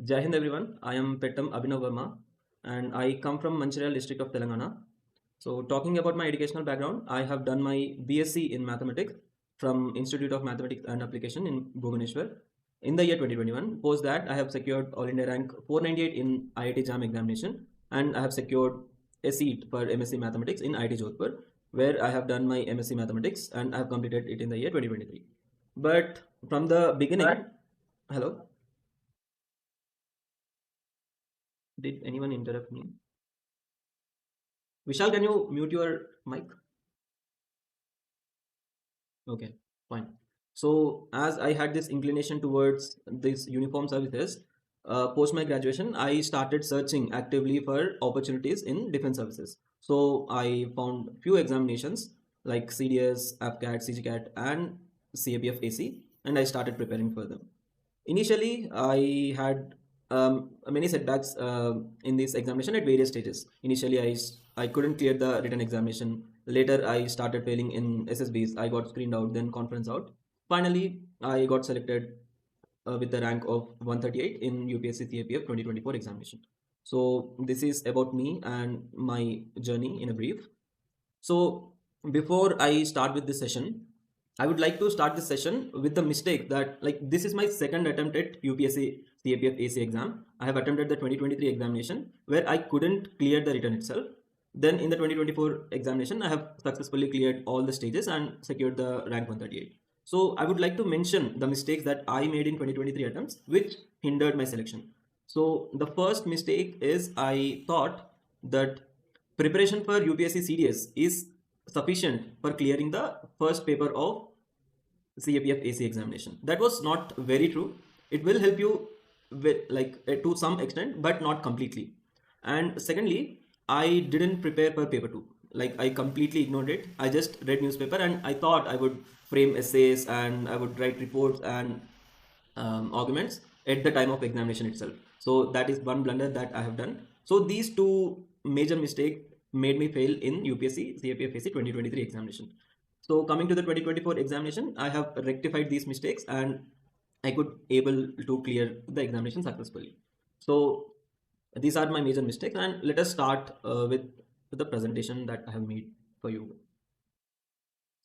Jai Hind everyone. I am Pettam Abhinav Varma and I come from Mancherial district of Telangana. So talking about my educational background, I have done my BSc in mathematics from Institute of Mathematics and Application in Bhubaneswar in the year 2021. Post that I have secured All India rank 498 in IIT JAM examination and I have secured a seat for M.Sc mathematics in IIT Jodhpur where I have done my M.Sc mathematics and I have completed it in the year 2023. But from the beginning, hello, did anyone interrupt me? Vishal, can you mute your mic? Okay, fine. So, as I had this inclination towards these uniform services, post my graduation, I started searching actively for opportunities in defense services. So, I found few examinations like CDS, AFCAT, CGCAT, and CAPF AC, and I started preparing for them. Initially, I had many setbacks in this examination at various stages. Initially, I couldn't clear the written examination. Later, I started failing in SSBs. I got screened out, then conference out. Finally, I got selected with the rank of 138 in UPSC CAPF 2024 examination. So this is about me and my journey in a brief. So before I start with this session, I would like to start this session with the mistake that this is my second attempt at UPSC CAPF AC exam. I have attempted the 2023 examination where I couldn't clear the written itself. Then in the 2024 examination, I have successfully cleared all the stages and secured the rank 138. So I would like to mention the mistakes that I made in 2023 attempts which hindered my selection. So the first mistake is I thought that preparation for UPSC CDS is sufficient for clearing the first paper of CAPF AC examination. That was not very true. It will help you with to some extent, but not completely. And secondly, I didn't prepare for paper 2. I completely ignored it. I just read newspaper and I thought I would frame essays and I would write reports and arguments at the time of examination itself. So that is one blunder that I have done. So these two major mistakes made me fail in UPSC CAPF AC 2023 examination. So coming to the 2024 examination, I have rectified these mistakes and I could able to clear the examination successfully. So these are my major mistakes, and let us start with the presentation that I have made for you.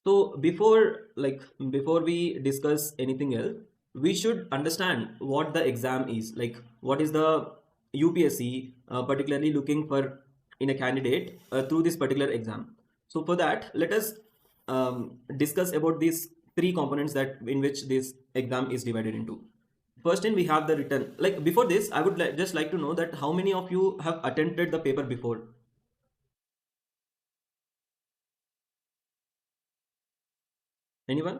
So before we discuss anything else, we should understand what the exam is. What is the UPSC particularly looking for in a candidate through this particular exam. So for that, let us discuss about these three components that in which this exam is divided into. First we have the written. Before this, I would just like to know that how many of you have attempted the paper before? Anyone?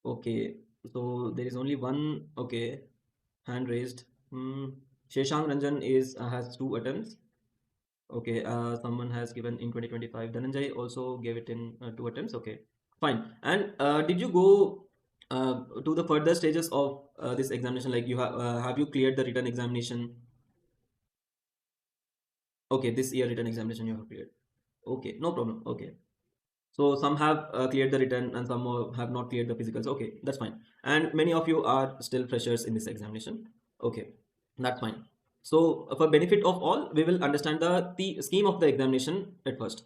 Okay, so there is only one. Okay, hand raised. Sheshang Ranjan has 2 attempts. Okay, someone has given in 2025. Dhananjay also gave it in 2 attempts. Okay, fine. And did you go to the further stages of this examination? You have you cleared the written examination? Okay, this year written examination you have cleared. Okay, no problem. Okay, so some have cleared the written and some have not cleared the physicals. Okay, that's fine. And many of you are still freshers in this examination. Okay, that's fine. So for benefit of all, we will understand the scheme of the examination at first.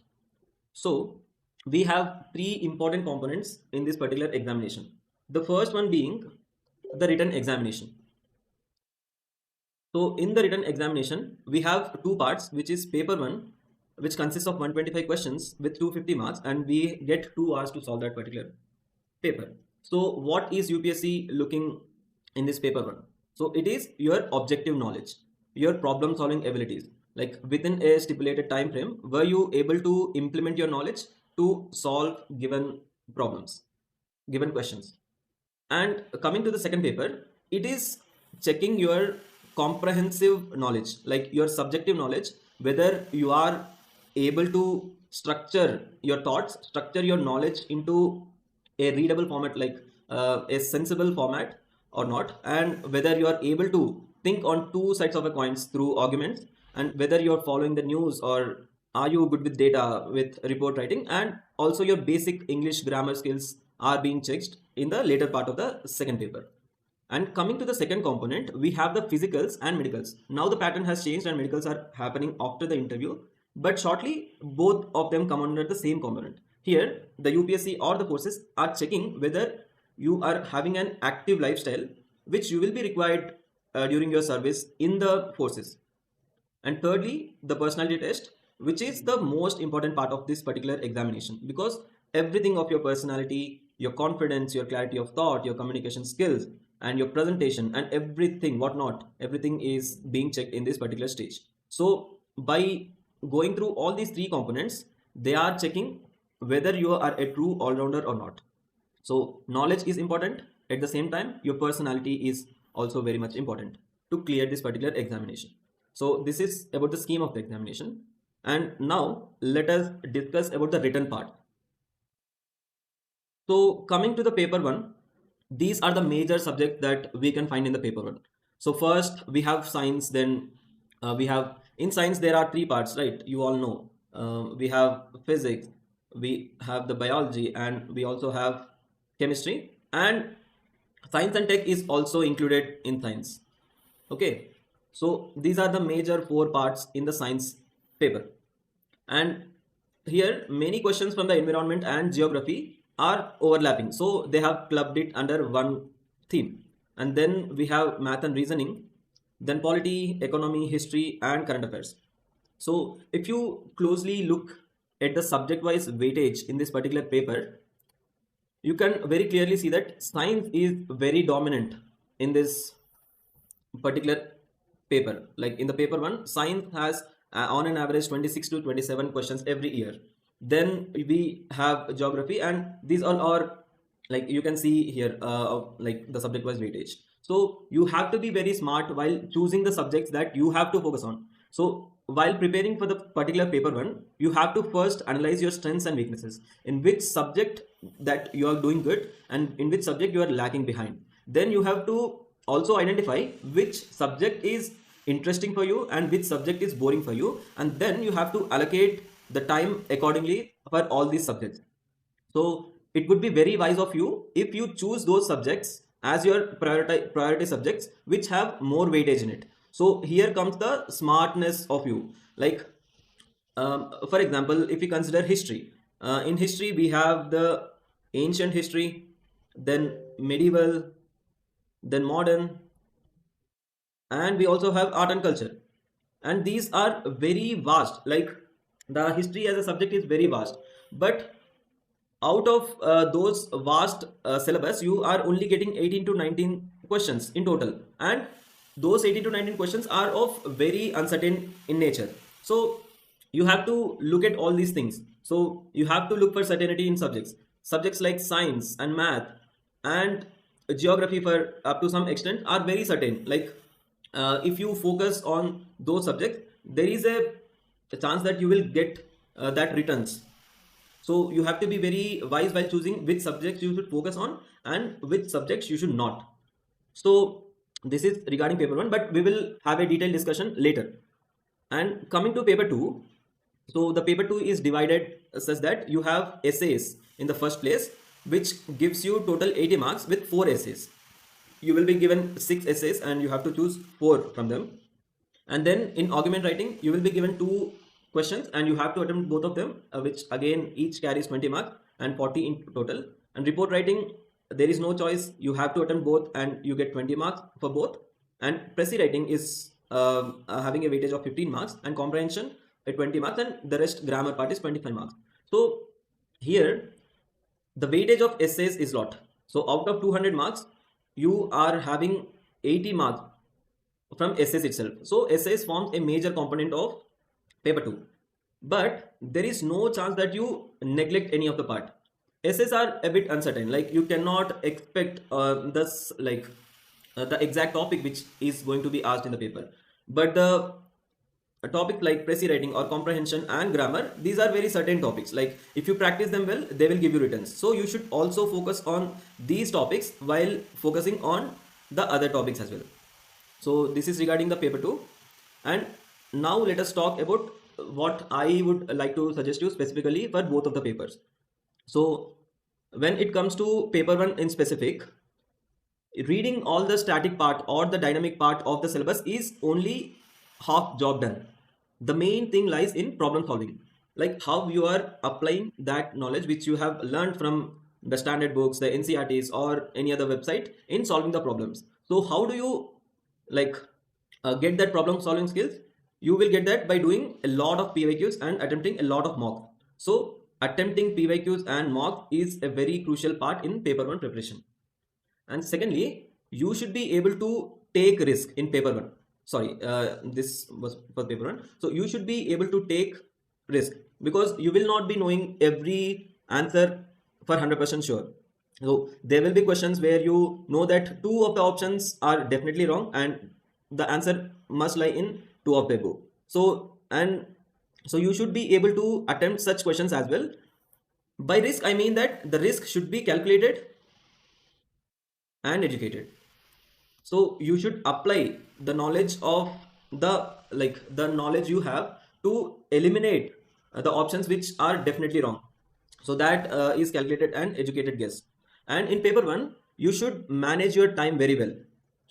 So we have 3 important components in this particular examination. The first one being the written examination. So in the written examination, we have 2 parts, which is paper 1, which consists of 125 questions with 250 marks, and we get 2 hours to solve that particular paper. So what is UPSC looking in this paper 1? So it is your objective knowledge, your problem solving abilities. Within a stipulated time frame, were you able to implement your knowledge to solve given problems, given questions? And coming to the second paper, it is checking your comprehensive knowledge, your subjective knowledge, whether you are able to structure your thoughts, structure your knowledge into a readable format, a sensible format or not, and whether you are able to think on 2 sides of a coins through arguments, and whether you are following the news or are you good with data, with report writing, and also your basic English grammar skills are being checked in the later part of the second paper. And coming to the second component, we have the physicals and medicals. Now the pattern has changed and medicals are happening after the interview, but shortly both of them come under the same component. Here, the UPSC or the forces are checking whether you are having an active lifestyle, which you will be required during your service in the forces. And thirdly, the personality test, which is the most important part of this particular examination, because everything of your personality, your confidence, your clarity of thought, your communication skills, and your presentation, and everything, whatnot, everything is being checked in this particular stage. So by going through all these three components, they are checking whether you are a true all-rounder or not. So knowledge is important. At the same time, your personality is also very much important to clear this particular examination. So this is about the scheme of the examination. And now let us discuss about the written part. So coming to the paper one, these are the major subjects that we can find in the paper one. So first we have science, then we have, in science there are three parts, right? You all know. We have physics, we have the biology, and we also have chemistry, and science and tech is also included in science. Okay, so these are the major four parts in the science paper. And here many questions from the environment and geography are overlapping, so they have clubbed it under one theme. And then we have math and reasoning, then polity, economy, history, and current affairs. So if you closely look at the subject wise weightage in this particular paper, you can very clearly see that science is very dominant in this particular paper. Like in the paper one, science has on an average 26 to 27 questions every year. Then we have geography, and these all are, like you can see here, like the subject wise weightage. So you have to be very smart while choosing the subjects that you have to focus on. So while preparing for the particular paper one, you have to first analyze your strengths and weaknesses, in which subject that you are doing good and in which subject you are lacking behind. Then you have to also identify which subject is interesting for you and which subject is boring for you, and then you have to allocate the time accordingly for all these subjects. So it would be very wise of you if you choose those subjects as your priority subjects which have more weightage in it. So here comes the smartness of you. Like for example, if you consider history, in history we have the ancient history, then medieval, then modern, and we also have art and culture. And these are very vast. Like the history as a subject is very vast, but out of those vast syllabus, you are only getting 18 to 19 questions in total, and those 18 to 19 questions are of very uncertain in nature. So you have to look at all these things. So you have to look for certainty in subjects like science and math and geography, for up to some extent, are very certain. Like if you focus on those subjects, there is a chance that you will get that returns. So you have to be very wise while choosing which subjects you should focus on and which subjects you should not. So this is regarding paper one, but we will have a detailed discussion later. And coming to paper two, so the paper two is divided such that you have essays in the first place, which gives you total 80 marks with 4 essays. You will be given 6 essays and you have to choose 4 from them. And then in argument writing, you will be given 2 questions and you have to attempt both of them, which again each carries 20 marks and 40 in total. And report writing, there is no choice, you have to attempt both and you get 20 marks for both. And pressy writing is having a weightage of 15 marks, and comprehension at 20 marks, and the rest grammar part is 25 marks. So here the weightage of essays is lot. So out of 200 marks, you are having 80 marks from essays itself. So essays forms a major component of paper 2, but there is no chance that you neglect any of the part. Essays are a bit uncertain, like you cannot expect this like the exact topic which is going to be asked in the paper, but the a topic like pressy writing or comprehension and grammar, these are very certain topics. Like if you practice them well, they will give you returns. So you should also focus on these topics while focusing on the other topics as well. So this is regarding the paper 2. And now let us talk about what I would like to suggest you specifically for both of the papers. So when it comes to paper 1 in specific, reading all the static part or the dynamic part of the syllabus is only half job done. The main thing lies in problem solving, like how you are applying that knowledge which you have learned from the standard books, the NCRTs or any other website in solving the problems. So how do you like get that problem solving skills? You will get that by doing a lot of PYQs and attempting a lot of mock. So attempting PYQs and mock is a very crucial part in paper 1 preparation. And secondly, you should be able to take risk in paper 1. Sorry, this was for paper 1. So you should be able to take risk, because you will not be knowing every answer for 100% sure. So there will be questions where you know that two of the options are definitely wrong and the answer must lie in two of the above. So you should be able to attempt such questions as well. By risk, I mean that the risk should be calculated and educated. So you should apply the knowledge of the knowledge you have to eliminate the options which are definitely wrong. So that is calculated and educated guess. And in paper 1, you should manage your time very well.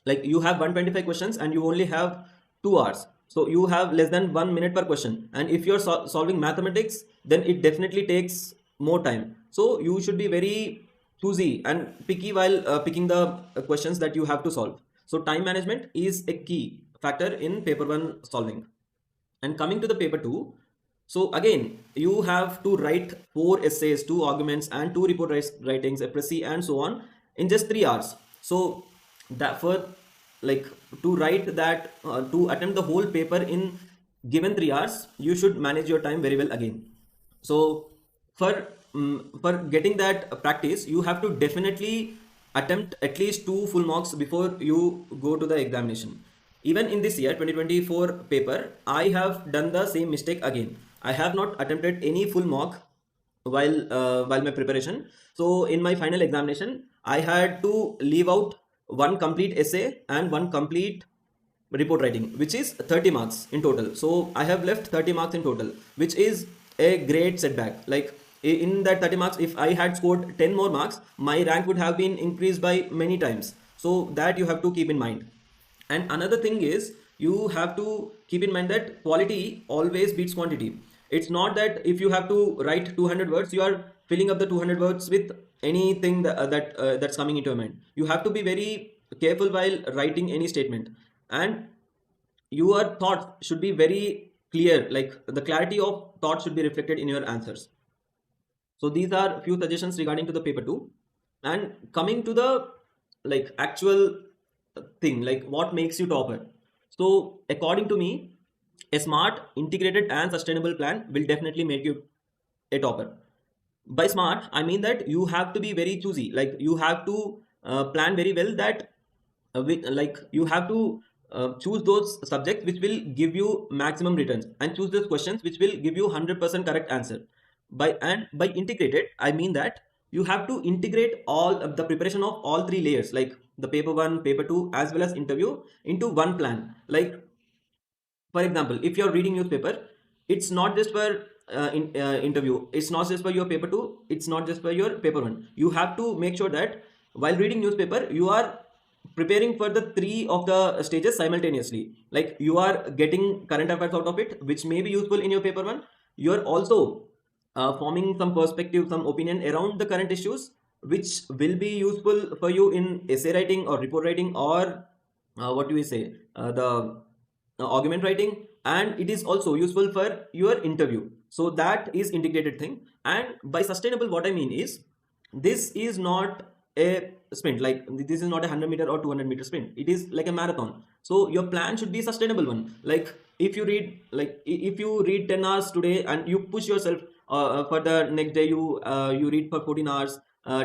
Like you have 125 questions and you only have 2 hours. So you have less than 1 minute per question. And if you're solving mathematics, then it definitely takes more time. So you should be very choosy and picky while picking the questions that you have to solve. So time management is a key factor in paper 1 solving. And coming to the paper 2, so again, you have to write 4 essays, 2 arguments and 2 report writings, a précis and so on in just 3 hours. So that for like to write that, to attempt the whole paper in given 3 hours, you should manage your time very well again. So for getting that practice, you have to definitely attempt at least 2 full mocks before you go to the examination. Even in this year 2024 paper, I have done the same mistake again. I have not attempted any full mock while my preparation. So in my final examination, I had to leave out 1 complete essay and 1 complete report writing, which is 30 marks in total. So I have left 30 marks in total, which is a great setback. Like in that 30 marks, if I had scored 10 more marks, my rank would have been increased by many times. So that you have to keep in mind. And another thing is, you have to keep in mind that quality always beats quantity. It's not that if you have to write 200 words, you are filling up the 200 words with anything that's coming into your mind. You have to be very careful while writing any statement, and your thoughts should be very clear. Like the clarity of thought should be reflected in your answers. So these are few suggestions regarding to the paper 2. And coming to the like actual thing, like what makes you topper. So according to me, a smart, integrated and sustainable plan will definitely make you a topper. By smart, I mean that you have to be very choosy. Like you have to plan very well that like you have to choose those subjects which will give you maximum returns, and choose those questions which will give you 100% correct answer. By integrated, I mean that you have to integrate all of the preparation of all 3 layers, like the paper 1, paper 2 as well as interview, into one plan. Like for example, if you're reading newspaper, it's not just for interview, it's not just for your paper 2, it's not just for your paper 1. You have to make sure that while reading newspaper, you are preparing for the 3 of the stages simultaneously. Like you are getting current affairs out of it, which may be useful in your paper 1. You're also forming some perspective, some opinion around the current issues, which will be useful for you in essay writing or report writing, or what do we say, the argument writing, and it is also useful for your interview. So that is integrated thing. And by sustainable, what I mean is, this is not a sprint. Like this is not a 100-meter or 200-meter sprint. It is like a marathon. So your plan should be sustainable one. Like if you read 10 hours today and you push yourself for the next day, you read for 14 hours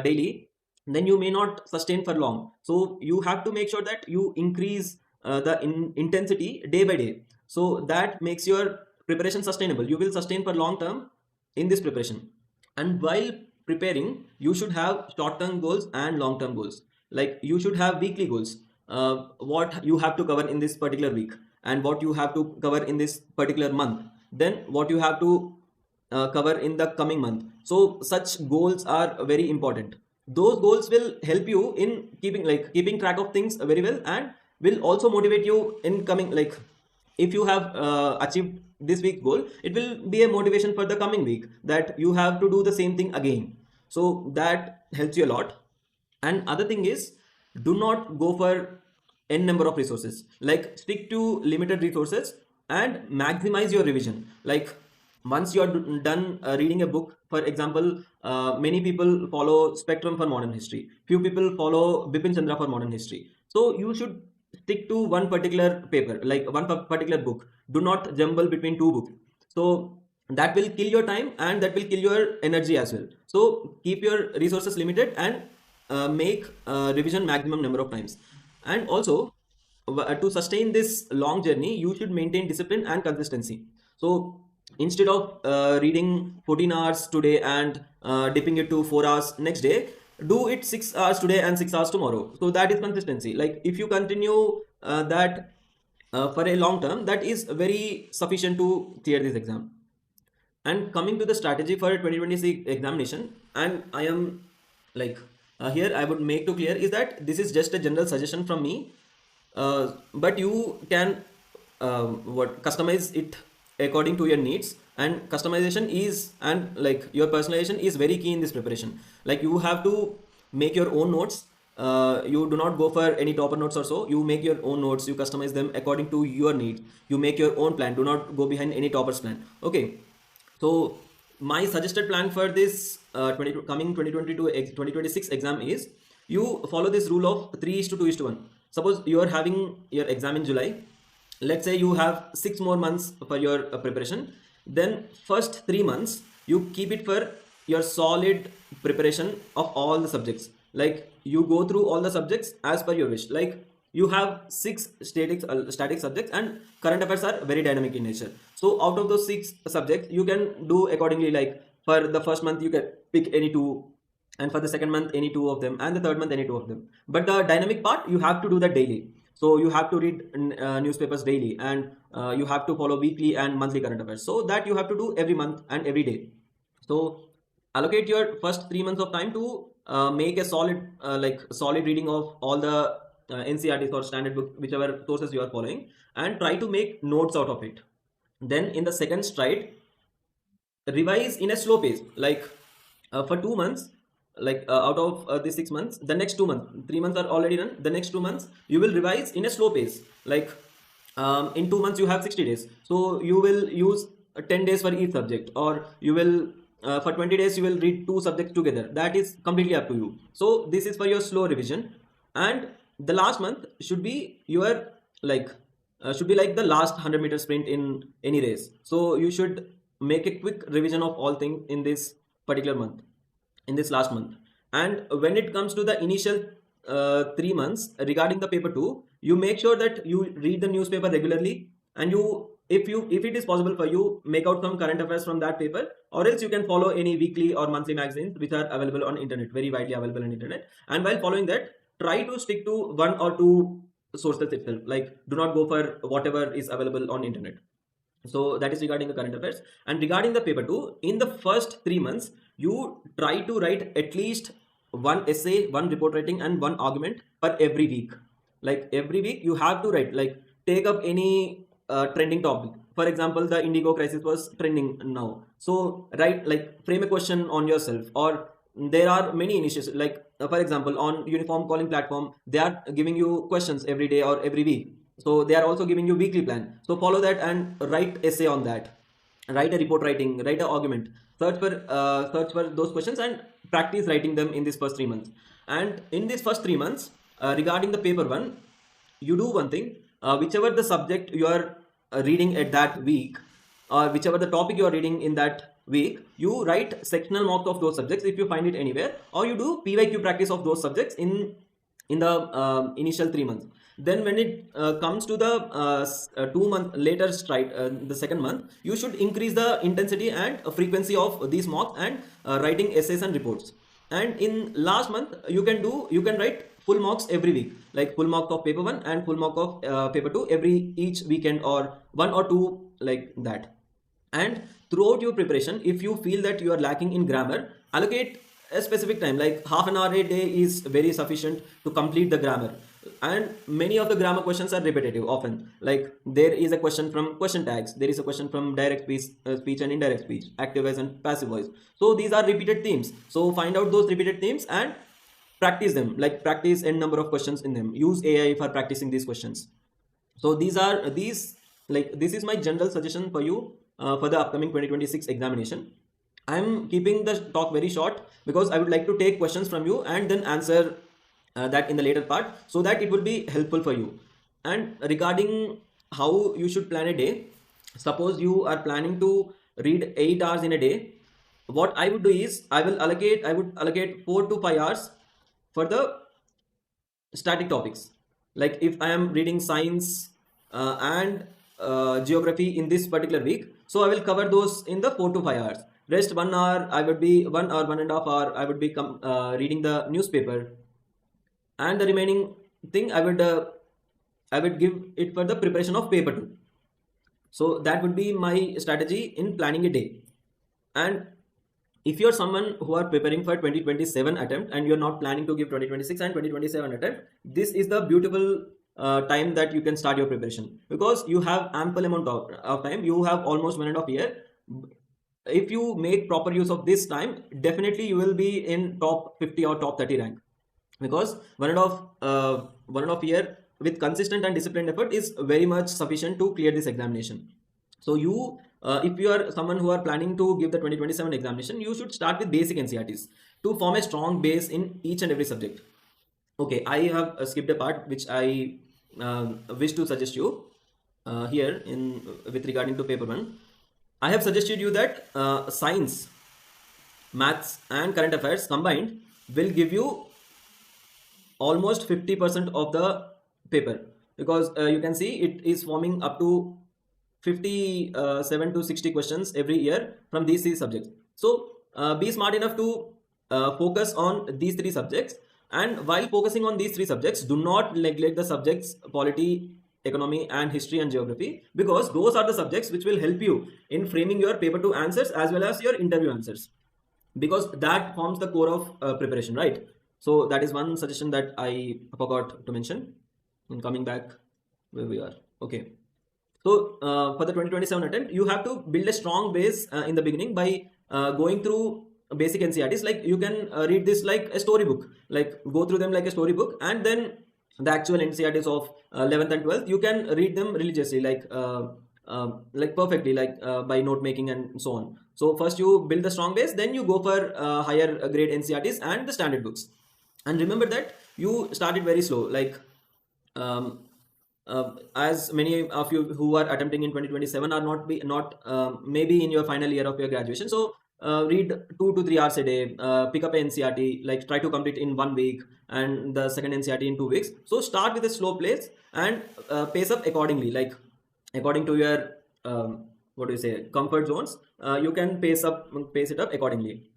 daily, then you may not sustain for long. So you have to make sure that you increase the intensity day by day. So that makes your preparation sustainable. You will sustain for long term in this preparation. And while preparing, you should have short-term goals and long-term goals. Like you should have weekly goals, what you have to cover in this particular week, and what you have to cover in this particular month, then what you have to cover in the coming month. So such goals are very important. those goals will help you in keeping track of things very well, and will also motivate you in coming, like if you have achieved this week's goal, it will be a motivation for the coming week that you have to do the same thing again. So that helps you a lot. And other thing is, do not go for n number of resources. Like stick to limited resources and maximize your revision. Like once you are done reading a book, for example, many people follow Spectrum for modern history, few people follow Bipin Chandra for modern history. So you should stick to one particular paper, like one particular book. Do not jumble between two books. So that will kill your time and that will kill your energy as well. So keep your resources limited and make revision maximum number of times. And also, to sustain this long journey, you should maintain discipline and consistency. So instead of reading 14 hours today and dipping it to 4 hours next day, do it 6 hours today and 6 hours tomorrow. So that is consistency. Like if you continue that for a long term, that is very sufficient to clear this exam. And coming to the strategy for 2026 examination, and I am like here I would make to clear is that this is just a general suggestion from me, but you can what customize it according to your needs. And customization is, and like your personalization is very key in this preparation. Like you have to make your own notes. You do not go for any topper notes or so. You make your own notes, you customize them according to your needs, you make your own plan. Do not go behind any topper's plan. Okay, so my suggested plan for this coming 2026 exam is, you follow this rule of 3:2:1. Suppose you are having your exam in July. Let's say you have 6 more months for your preparation. Then first 3 months you keep it for your solid preparation of all the subjects. Like you go through all the subjects as per your wish. Like you have 6 static subjects, and current affairs are very dynamic in nature. So out of those 6 subjects, you can do accordingly. Like for the first month you can pick any 2, and for the second month any 2 of them, and the third month any 2 of them. But the dynamic part, you have to do that daily. So you have to read newspapers daily, and you have to follow weekly and monthly current affairs. So that you have to do every month and every day. So allocate your first 3 months of time to make a solid reading of all the NCRTs or standard book, whichever sources you are following, and try to make notes out of it. Then in the second stride, revise in a slow pace. Like for 2 months, like out of the 6 months, the next 2 months, 3 months are already done, the next 2 months you will revise in a slow pace. Like in 2 months you have 60 days, so you will use 10 days for each subject, or you will for 20 days you will read 2 subjects together. That is completely up to you. So this is for your slow revision. And the last month should be your like the last 100-meter sprint in any race. So you should make a quick revision of all things in this particular month, in this last month. And when it comes to the initial 3 months regarding the paper 2, you make sure that you read the newspaper regularly, and you if it is possible for you, make out some current affairs from that paper, or else you can follow any weekly or monthly magazines which are available on internet, very widely available on internet. And while following that, try to stick to 1 or 2 sources itself. Like do not go for whatever is available on internet. So that is regarding the current affairs. And regarding the paper 2, in the first 3 months, you try to write at least 1 essay, 1 report writing, and 1 argument per every week. Like every week you have to write, like take up any trending topic. For example, the Indigo crisis was trending now. So write, like frame a question on yourself. Or there are many initiatives, like for example on uniform calling platform, they are giving you questions every day or every week. So they are also giving you weekly plan. So follow that and write essay on that. Write a report writing, write an argument. Search for those questions and practice writing them in this first 3 months. And in this first 3 months, regarding the paper 1, you do one thing. Whichever the subject you are reading at that week, or whichever the topic you are reading in that week, you write sectional mocks of those subjects if you find it anywhere, or you do PYQ practice of those subjects in the initial 3 months. Then when it comes to the 2 month later stride, the second month, you should increase the intensity and frequency of these mocks and writing essays and reports. And in last month, you can write full mocks every week, like full mock of paper 1 and full mock of paper 2 each weekend, or 1 or 2 like that. And throughout your preparation, if you feel that you are lacking in grammar, allocate a specific time, like half an hour a day is very sufficient to complete the grammar. And many of the grammar questions are repetitive often, like there is a question from question tags, there is a question from direct speech and indirect speech, active voice and passive voice. So these are repeated themes, so find out those repeated themes and practice them, like practice n number of questions in them, use AI for practicing these questions. So these like this is my general suggestion for you for the upcoming 2026 examination. I'm keeping the talk very short because I would like to take questions from you and then answer that in the later part, so that it will be helpful for you. And regarding how you should plan a day, suppose you are planning to read 8 hours in a day, what I would do is I would allocate 4 to 5 hours for the static topics. Like if I am reading science and geography in this particular week, so I will cover those in the 4 to 5 hours. Rest 1 hour I would be 1 hour, 1.5 hour I would be reading the newspaper, and the remaining thing I would give it for the preparation of paper 2. So that would be my strategy in planning a day. And if you're someone who are preparing for 2027 attempt and you're not planning to give 2026 and 2027 attempt, this is the beautiful time that you can start your preparation, because you have ample amount of time. You have almost 1.5 year. If you make proper use of this time, definitely you will be in top 50 or top 30 rank, because 1.5 year with consistent and disciplined effort is very much sufficient to clear this examination. So you if you are someone who are planning to give the 2027 examination, you should start with basic NCRTs to form a strong base in each and every subject. Okay, I have skipped a part which I wish to suggest you here in with regarding to paper 1. I have suggested you that science, maths and current affairs combined will give you almost 50% of the paper, because you can see it is forming up to 57 to 60 questions every year from these 3 subjects. So be smart enough to focus on these 3 subjects, and while focusing on these 3 subjects, do not neglect the subjects polity, economy and history and geography, because those are the subjects which will help you in framing your paper 2 answers as well as your interview answers, because that forms the core of preparation, right? So that is one suggestion that I forgot to mention. And coming back where we are, okay. So for the 2027 attempt, you have to build a strong base in the beginning by going through basic NCRTs. Like you can read this like a storybook, like go through them like a storybook, and then the actual NCRTs of 11th and 12th, you can read them religiously, like perfectly, by note making and so on. So first you build the strong base, then you go for higher grade NCRTs and the standard books. And remember that you started very slow, like um, as many of you who are attempting in 2027 are not maybe in your final year of your graduation. So read 2 to 3 hours a day, pick up an NCRT, like try to complete in 1 week and the second NCRT in 2 weeks. So start with a slow pace and pace up accordingly, like according to your what do you say, comfort zones. You can pace it up accordingly.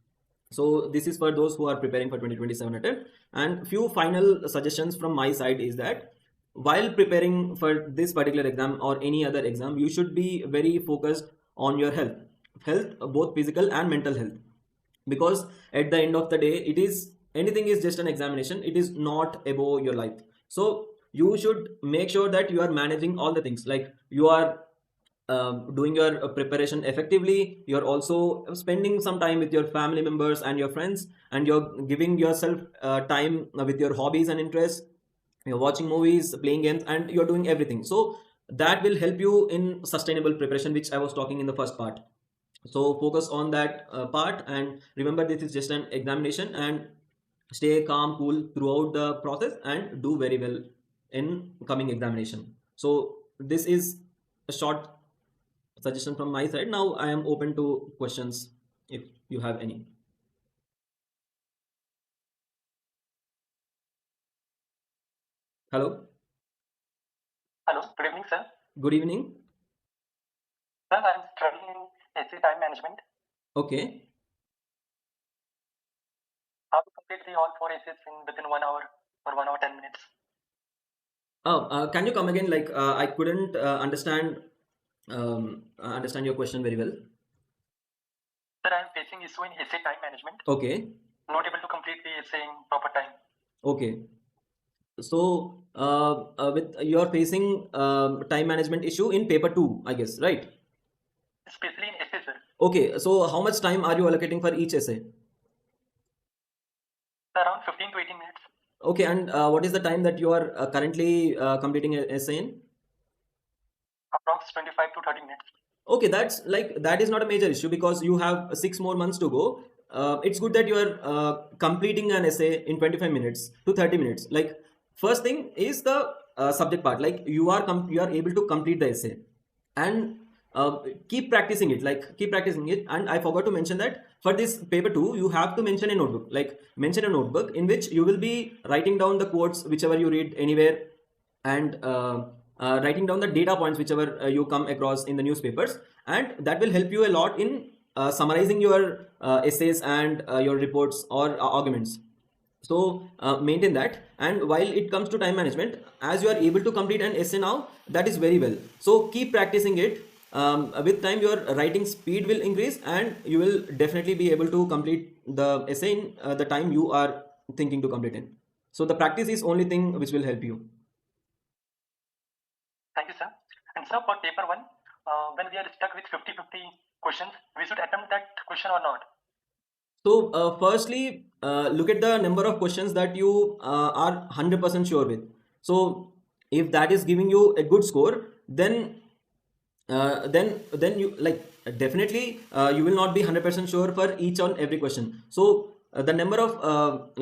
So this is for those who are preparing for 2027 attempt. And few final suggestions from my side is that while preparing for this particular exam or any other exam, you should be very focused on your health, both physical and mental health, because at the end of the day, it is anything is just an examination, it is not above your life. So you should make sure that you are managing all the things, like you are doing your preparation effectively, you're also spending some time with your family members and your friends, and you're giving yourself time with your hobbies and interests, you're watching movies, playing games, and you're doing everything. So that will help you in sustainable preparation, which I was talking in the first part. So focus on that part, and remember this is just an examination, and stay calm, cool throughout the process, and do very well in coming examination. So this is a short suggestion from my side. Now I am open to questions if you have any. Hello. Hello, good evening, sir. Good evening. Sir, I'm studying in AC Time Management. Okay. How to complete all 4 ACs within 1 hour or 1 hour 10 minutes? Oh, can you come again? Like I couldn't understand your question very well. Sir, I'm facing issue in AC Time Management. Okay. not able to complete the essay in proper time. Okay. So with you're facing time management issue in paper 2, I guess, right? Especially in essay, sir. Okay. So how much time are you allocating for each essay? Around 15 to 18 minutes. Okay. And what is the time that you are currently completing an essay in? Approx 25 to 30 minutes. Okay, that is not a major issue because you have 6 more months to go. It's good that you are completing an essay in 25 minutes to 30 minutes. Like, first thing is the subject part. Like, you are able to complete the essay, and keep practicing it. Like, keep practicing it. And I forgot to mention that for this paper 2, you have to mention a notebook. Like, mention a notebook in which you will be writing down the quotes whichever you read anywhere, and writing down the data points whichever you come across in the newspapers, and that will help you a lot in summarizing your essays and your reports or arguments. So maintain that. And while it comes to time management, as you are able to complete an essay now, that is very well. So keep practicing it. With time, your writing speed will increase, and you will definitely be able to complete the essay in the time you are thinking to complete it. So the practice is only thing which will help you. Thank you, sir. And sir, for paper 1, when we are stuck with 50-50 questions, we should attempt that question or not? So, firstly, look at the number of questions that you are 100% sure with. So, if that is giving you a good score, then you like definitely you will not be 100% sure for each on every question. So, the number of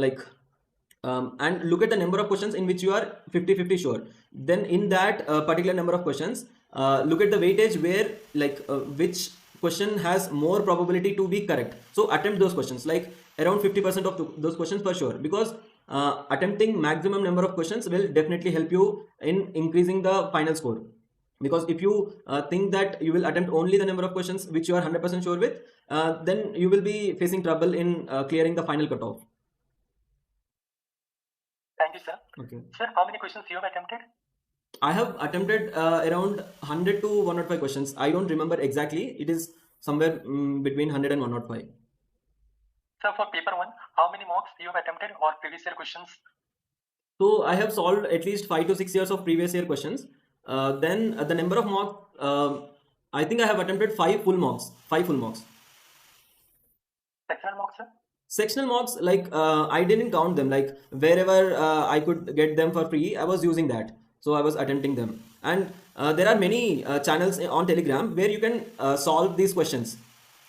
and look at the number of questions in which you are 50-50 sure. Then in that particular number of questions, look at the weightage where like which question has more probability to be correct. So attempt those questions, like around 50% of those questions for sure, because attempting maximum number of questions will definitely help you in increasing the final score. Because if you think that you will attempt only the number of questions which you are 100% sure with, then you will be facing trouble in clearing the final cutoff. Thank you, sir. Okay. Sir, how many questions you have attempted? I have attempted around 100 to 105 questions. I don't remember exactly. It is somewhere between 100 and 105. Sir, for paper 1, how many mocks you have attempted or previous year questions? So I have solved at least 5 to 6 years of previous year questions. Then the number of mock, I think I have attempted 5 full mocks. 5 full mocks. Sectional mocks, sir? Sectional mocks, like I didn't count them. Like wherever I could get them for free, I was using that. So I was attempting them. And there are many channels on Telegram where you can solve these questions.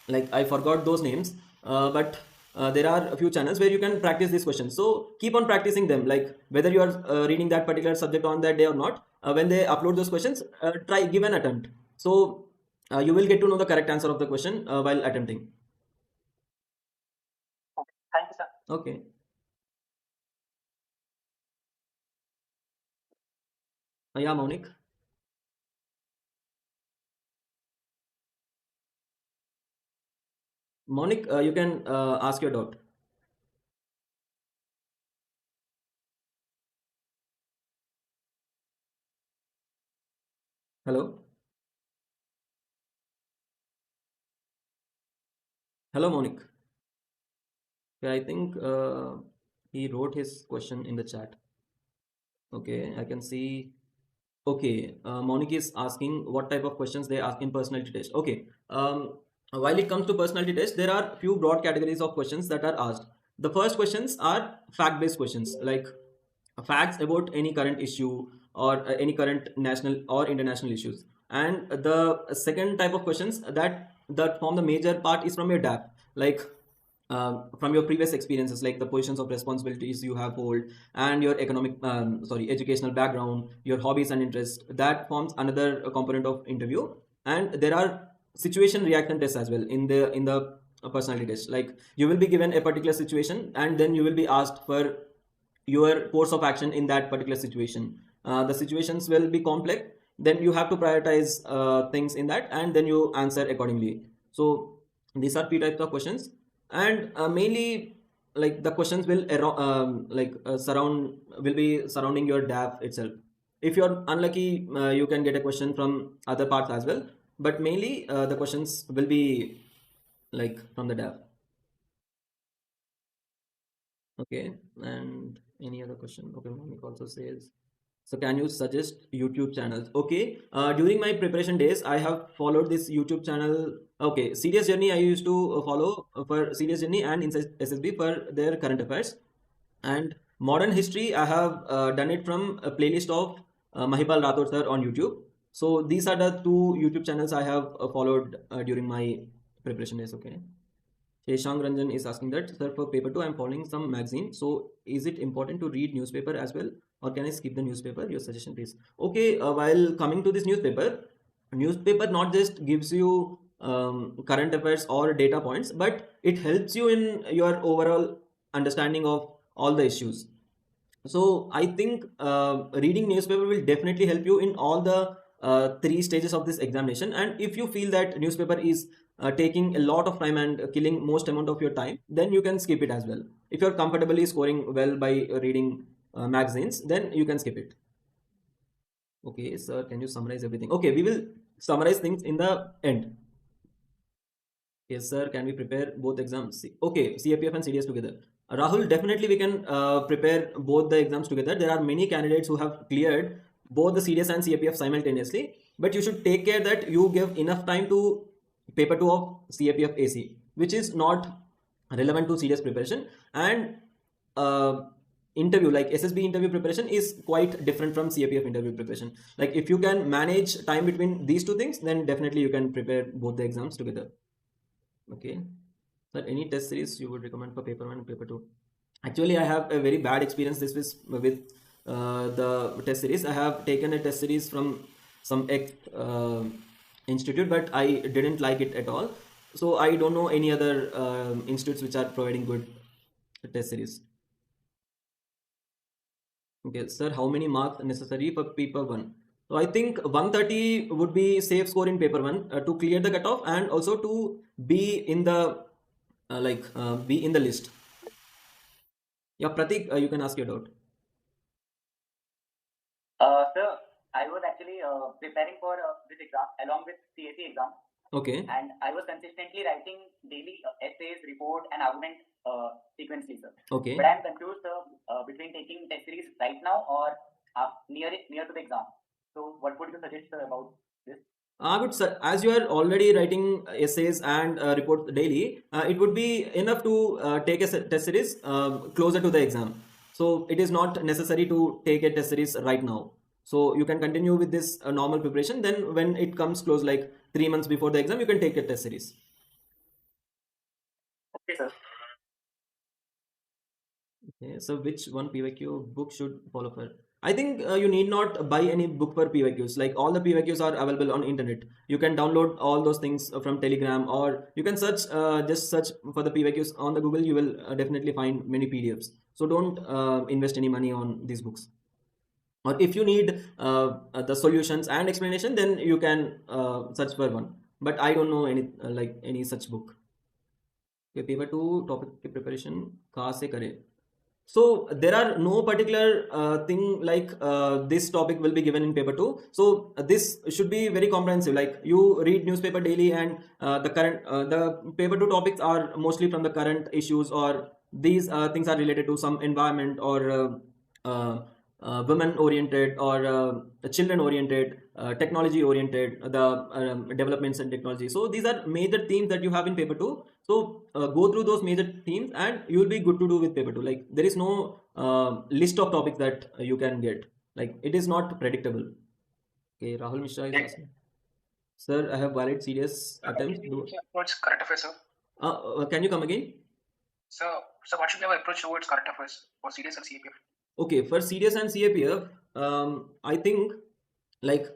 Like I forgot those names, but there are a few channels where you can practice these questions. So keep on practicing them. Like whether you are reading that particular subject on that day or not, when they upload those questions, give an attempt. So you will get to know the correct answer of the question while attempting. Okay. Thank you, sir. Okay. Yeah, Maunik. Maunik, you can ask your doubt. Hello? Hello, Maunik. Yeah, I think he wrote his question in the chat. Okay, I can see. Okay, Maunik is asking what type of questions they ask in personality test. Okay, while it comes to personality test, there are few broad categories of questions that are asked. The first questions are fact-based questions, like facts about any current issue or any current national or international issues. And the second type of questions that form the major part is from your DAP, like from your previous experiences, like the positions of responsibilities you have hold, and your educational background, your hobbies and interests. That forms another component of interview. And there are situation reaction tests as well in the personality test. Like you will be given a particular situation, and then you will be asked for your course of action in that particular situation. The situations will be complex, then you have to prioritize things in that, and then you answer accordingly. So these are three types of questions. And mainly, like the questions will will be surrounding your DAF itself. If you're unlucky, you can get a question from other parts as well, but mainly the questions will be like from the DAF. Okay, and any other question? Okay, Monik also says, so can you suggest YouTube channels? Okay, during my preparation days, I have followed this YouTube channel. Okay, Serious Journey I used to follow for Serious Journey and SSB for their current affairs. And modern history, I have done it from a playlist of Mahipal Rathod sir on YouTube. So these are the two YouTube channels I have followed during my preparation days. Okay. Sheshang Ranjan is asking that, sir, for paper 2, I'm following some magazine. So is it important to read newspaper as well? Or can I skip the newspaper? Your suggestion, please. Okay, while coming to this newspaper not just gives you current affairs or data points, but it helps you in your overall understanding of all the issues. So I think reading newspaper will definitely help you in all the three stages of this examination. And if you feel that newspaper is taking a lot of time and killing most amount of your time, then you can skip it as well. If you're comfortably scoring well by reading magazines, then you can skip it. Okay, sir, can you summarize everything? Okay, we will summarize things in the end. Yes, sir. Can we prepare both exams? Okay, CAPF and CDS together. Rahul, definitely we can prepare both the exams together. There are many candidates who have cleared both the CDS and CAPF simultaneously, but you should take care that you give enough time to paper 2 of CAPF AC, which is not relevant to CDS preparation. And interview like SSB interview preparation is quite different from CAPF interview preparation. Like if you can manage time between these two things, then definitely you can prepare both the exams together. Okay. Sir, any test series you would recommend for paper 1 and paper 2? Actually, I have a very bad experience this was with the test series. I have taken a test series from some institute, but I didn't like it at all. So I don't know any other institutes which are providing good test series. Okay, sir, how many marks necessary for paper 1? So I think 130 would be safe score in paper 1 to clear the cutoff and also to be in the be in the list. Yeah, Pratik, you can ask your doubt. Sir, I was actually preparing for this exam along with CAC exam. Okay. And I was consistently writing daily essays, report, and argument sequentially, sir. Okay. But I am confused between taking test series right now or near to the exam. So, what would you suggest, sir, about this? I would say, as you are already writing essays and reports daily, it would be enough to take a test series closer to the exam. So it is not necessary to take a test series right now. So you can continue with this normal preparation. Then when it comes close, like 3 months before the exam, you can take a test series. Okay, sir. Okay, so which one PYQ book should follow for? I think you need not buy any book for PYQs. Like all the PYQs are available on internet. You can download all those things from Telegram, or you can search just search for the PYQs on the Google. You will definitely find many PDFs. So don't invest any money on these books. Or if you need the solutions and explanation, then you can search for one. But I don't know any any such book. Okay, paper 2 topic preparation कहाँ से करें? So there are no particular thing like this topic will be given in paper 2. So this should be very comprehensive. Like you read newspaper daily, and the paper 2 topics are mostly from the current issues, or these things are related to some environment or women oriented or children oriented, technology oriented, the developments in technology. So these are major themes that you have in paper 2. So go through those major themes and you will be good to do with paper 2. Like there is no list of topics that you can get. Like it is not predictable. Okay, Rahul Mishra is asking. Sir, I have valid serious attempts. What's current affairs, sir? Can you come again? So what should be our approach towards current affairs for CDS and CAPF? Okay, for CDS and CAPF, I think like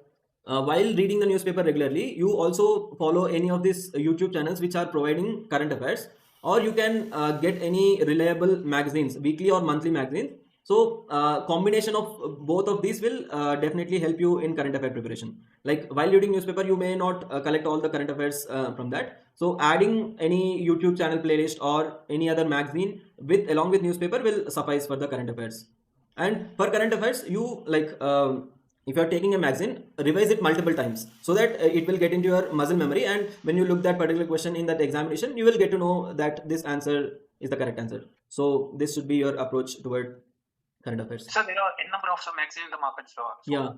while reading the newspaper regularly, you also follow any of these YouTube channels which are providing current affairs, or you can get any reliable magazines, weekly or monthly magazines. So combination of both of these will definitely help you in current affair preparation. Like while reading newspaper, you may not collect all the current affairs from that. So adding any YouTube channel playlist or any other magazine along with newspaper will suffice for the current affairs. And for current affairs, you like if you are taking a magazine, revise it multiple times so that it will get into your muscle memory, and when you look that particular question in that examination, you will get to know that this answer is the correct answer. So this should be your approach toward current affairs. Sir, there are n number of some magazines in the market, so Yeah.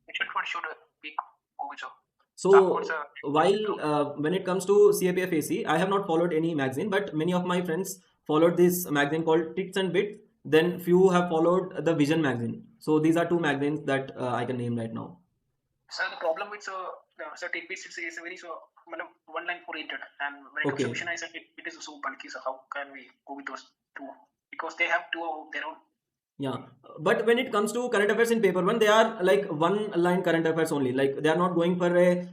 which one should we go with? So while when it comes to CAPF AC, I have not followed any magazine, but many of my friends followed this magazine called Tits and Bits. Then few have followed the Vision magazine. So these are two magazines that I can name right now. Sir, the problem with Tidbits is very one line oriented, and when it comes to Vision, I said it is so bulky. So how can we go with those two? Because they have two of their own. Yeah, but when it comes to current affairs in paper one, they are like one line current affairs only. Like they are not going for a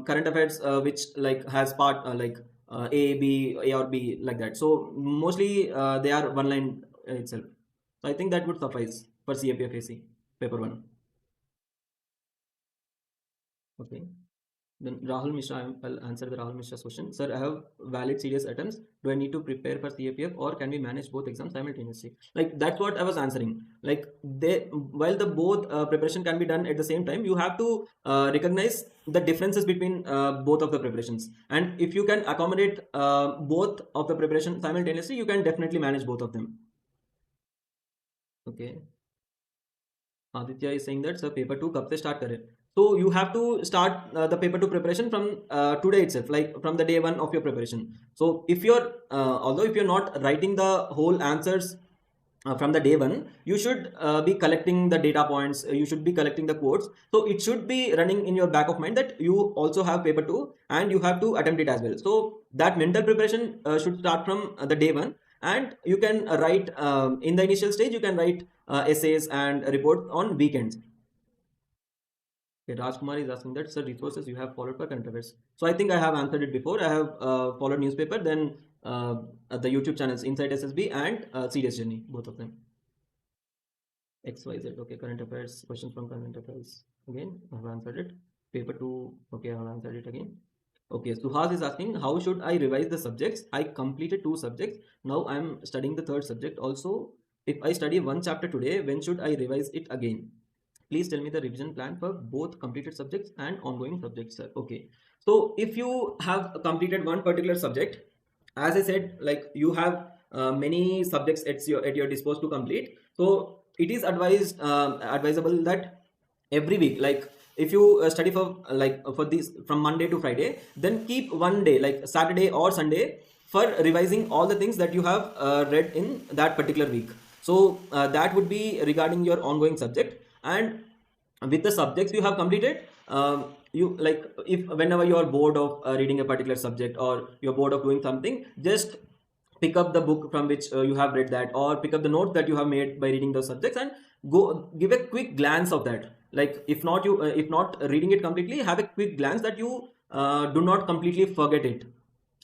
current affairs which like has part like A, B, A or B like that. So mostly they are one line itself. So I think that would suffice for CAPF AC paper one. Okay. Then Rahul Mishra, I'll answer the Rahul Mishra's question. Sir, I have valid serious attempts. Do I need to prepare for CAPF or can we manage both exams simultaneously? Like that's what I was answering. Like while the both preparation can be done at the same time, you have to recognize the differences between both of the preparations. And if you can accommodate both of the preparation simultaneously, you can definitely manage both of them. Okay. Aditya is saying that sir, paper 2 कब से start करें? So you have to start the paper 2 preparation from today itself, like from the day 1 of your preparation. So if you're although if you're not writing the whole answers from the day 1, you should be collecting the data points, you should be collecting the quotes. So it should be running in your back of mind that you also have paper 2 and you have to attempt it as well. So that mental preparation should start from the day 1, and you can write in the initial stage, you can write essays and reports on weekends. Okay, Rajkumar is asking that, sir, resources you have followed for current affairs. So I think I have answered it before. I have followed newspaper, then the YouTube channels Insight SSB and Serious Journey, both of them. XYZ. Okay, current affairs, questions from current affairs. Again, I have answered it. Paper 2, okay, I have answered it again. Okay, Suhas is asking, how should I revise the subjects? I completed 2 subjects. Now I am studying the 3rd subject. Also, if I study 1 chapter today, when should I revise it again? Please tell me the revision plan for both completed subjects and ongoing subjects, sir. Okay. So if you have completed one particular subject, as I said, like you have many subjects at your disposal to complete. So it is advisable that every week, like if you study for this from Monday to Friday, then keep one day like Saturday or Sunday for revising all the things that you have read in that particular week. So that would be regarding your ongoing subject. And with the subjects you have completed, you like if whenever you are bored of reading a particular subject or you're bored of doing something, just pick up the book from which you have read that, or pick up the notes that you have made by reading those subjects and go give a quick glance of that. Like if not reading it completely, have a quick glance that you do not completely forget it,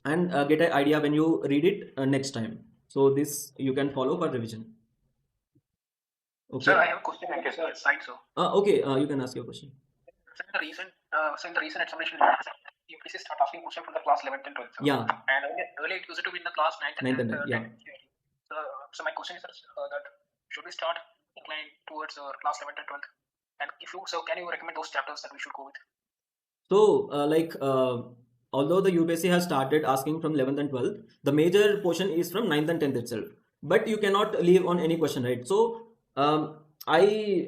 and get an idea when you read it next time. So this you can follow for revision. Okay. Sir, I have a question on your side, sir. Okay, you can ask your question. So in the recent examination, you please start asking questions from the class 11th and 12th. Sir. Yeah. And earlier it used to be in the class 9th and 10th. Yeah. So my question is that should we start inclining towards class 11th and 12th? And if you, so can you recommend those chapters that we should go with? So although the UPSC has started asking from 11th and 12th, the major portion is from 9th and 10th itself. But you cannot leave on any question, right? So I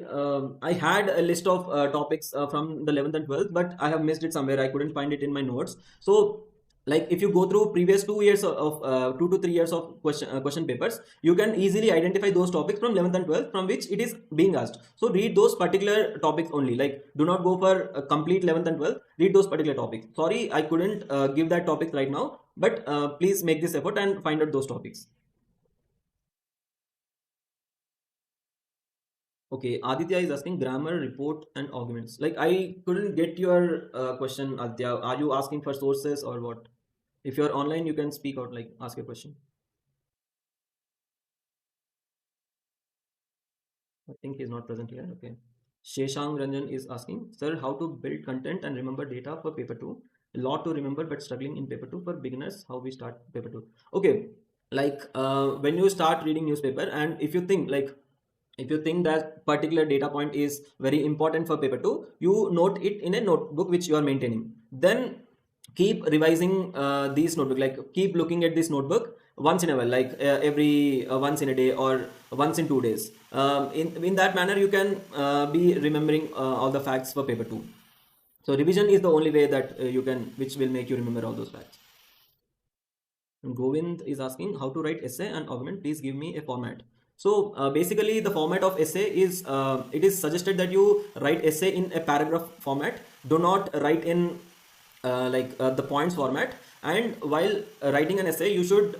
had a list of topics from the 11th and 12th, but I have missed it somewhere. I couldn't find it in my notes. So like if you go through previous 2 years of 2 to 3 years of question papers, you can easily identify those topics from 11th and 12th from which it is being asked. So read those particular topics only. Like do not go for a complete 11th and 12th. Read those particular topics. Sorry, I couldn't give that topic right now, but please make this effort and find out those topics. Okay, Aditya is asking grammar, report and arguments. Like I couldn't get your question, Aditya. Are you asking for sources or what? If you're online, you can speak out, like ask a question. I think he's not present here. Okay. Sheshang Ranjan is asking, sir, how to build content and remember data for paper 2? A lot to remember, but struggling in paper 2 for beginners. How we start paper 2? Okay, like when you start reading newspaper, and if you think that particular data point is very important for paper 2, you note it in a notebook which you are maintaining. Then keep revising these notebook, like keep looking at this notebook once in a while, like every once in a day or once in 2 days. In that manner you can be remembering all the facts for paper 2. So revision is the only way that which will make you remember all those facts. And Govind is asking how to write essay and argument. Please give me a format. So basically the format of essay is, it is suggested that you write essay in a paragraph format. Do not write in the points format. And while writing an essay, you should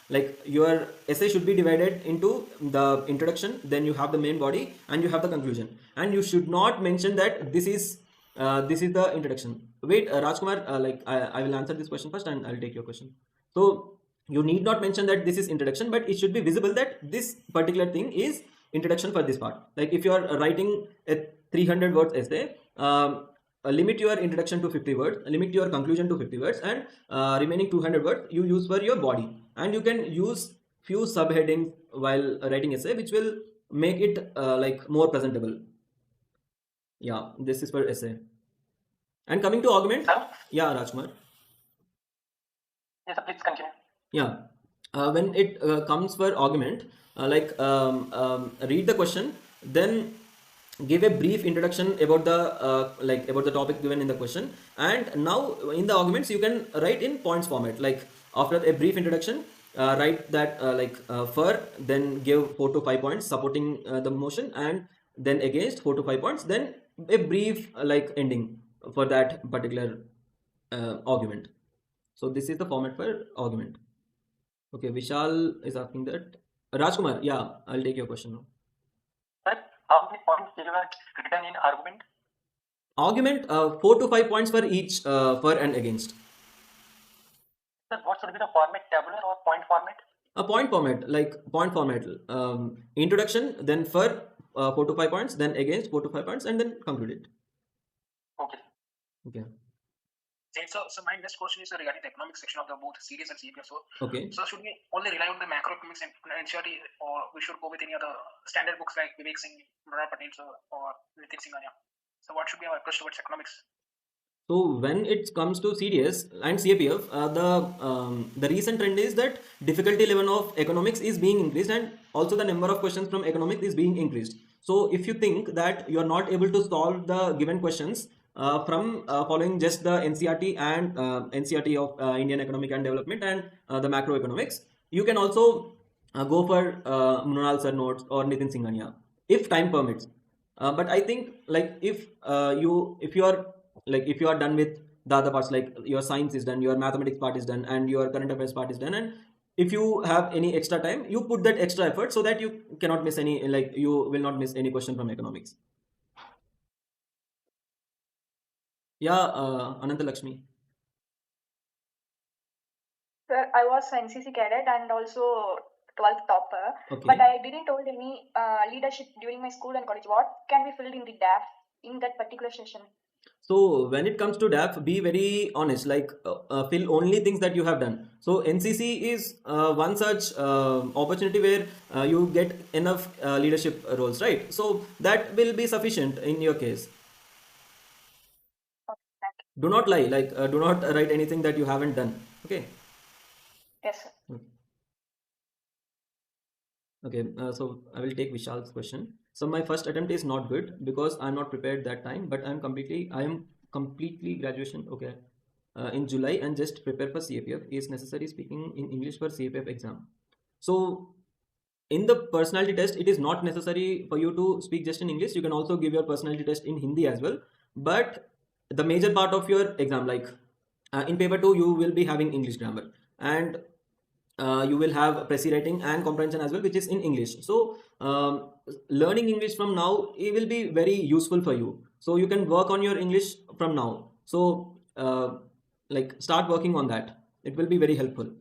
like your essay should be divided into the introduction, then you have the main body, and you have the conclusion. And you should not mention that this is the introduction. Wait, Rajkumar, I will answer this question first, and I'll take your question. So you need not mention that this is introduction, but it should be visible that this particular thing is introduction for this part. Like if you are writing a 300 words essay, limit your introduction to 50 words, limit your conclusion to 50 words, and remaining 200 words you use for your body. And you can use few subheadings while writing essay, which will make it like more presentable. Yeah, this is for essay. And coming to argument, yeah, Rajkumar. Yes, please continue. Yeah, when it comes for argument, read the question, then give a brief introduction about the topic given in the question. And now in the arguments you can write in points format. Like after a brief introduction, write that for, then give 4 to 5 points supporting the motion, and then against 4 to 5 points, then a brief ending for that particular argument. So this is the format for argument. Okay, Vishal is asking that. Rajkumar, yeah, I'll take your question now. Sir, how many points you have written in argument? Argument, 4 to 5 points for each, for and against. Sir, what should be the format, tabular or point format? A point format, like point format. Introduction, then for 4 to 5 points, then against 4 to 5 points, and then conclude it. Okay. Okay. So my next question is regarding the economic section of the both CDS and CAPF. Okay. So should we only rely on the macroeconomics and NCERT, or we should go with any other standard books like Vivek Singh, Murad Patel, or Nitin Singhania? So what should be our approach towards economics? So when it comes to CDS and CAPF, the recent trend is that difficulty level of economics is being increased, and also the number of questions from economics is being increased. So if you think that you are not able to solve the given questions from following just the NCERT and NCERT of Indian Economic and Development and the macroeconomics, you can also go for Mrunal sir notes or Nitin Singhania if time permits. But I think if you are done with the other parts, like your science is done, your mathematics part is done, and your current affairs part is done, and if you have any extra time, you put that extra effort so that you cannot miss any, you will not miss any question from economics. Yeah, Ananta Lakshmi. Sir, I was NCC cadet and also 12th topper, Okay. but I didn't hold any leadership during my school and college. What can be filled in the DAF in that particular session? So when it comes to DAF, be very honest, fill only things that you have done. So NCC is one such opportunity where you get enough leadership roles, right? So that will be sufficient in your case. Okay, thank you. Do not lie, do not write anything that you haven't done. Okay. Yes, sir. Okay, so I will take Vishal's question. So my first attempt is not good because I'm not prepared that time, but I am completely graduation, okay, in July, and just prepare for CAPF. Is necessary speaking in English for CAPF exam. So in the personality test, it is not necessary for you to speak just in English. You can also give your personality test in Hindi as well. But the major part of your exam, in paper 2, you will be having English grammar, and you will have Preci writing and comprehension as well, which is in English. So learning English from now, it will be very useful for you. So you can work on your English from now. So start working on that. It will be very helpful.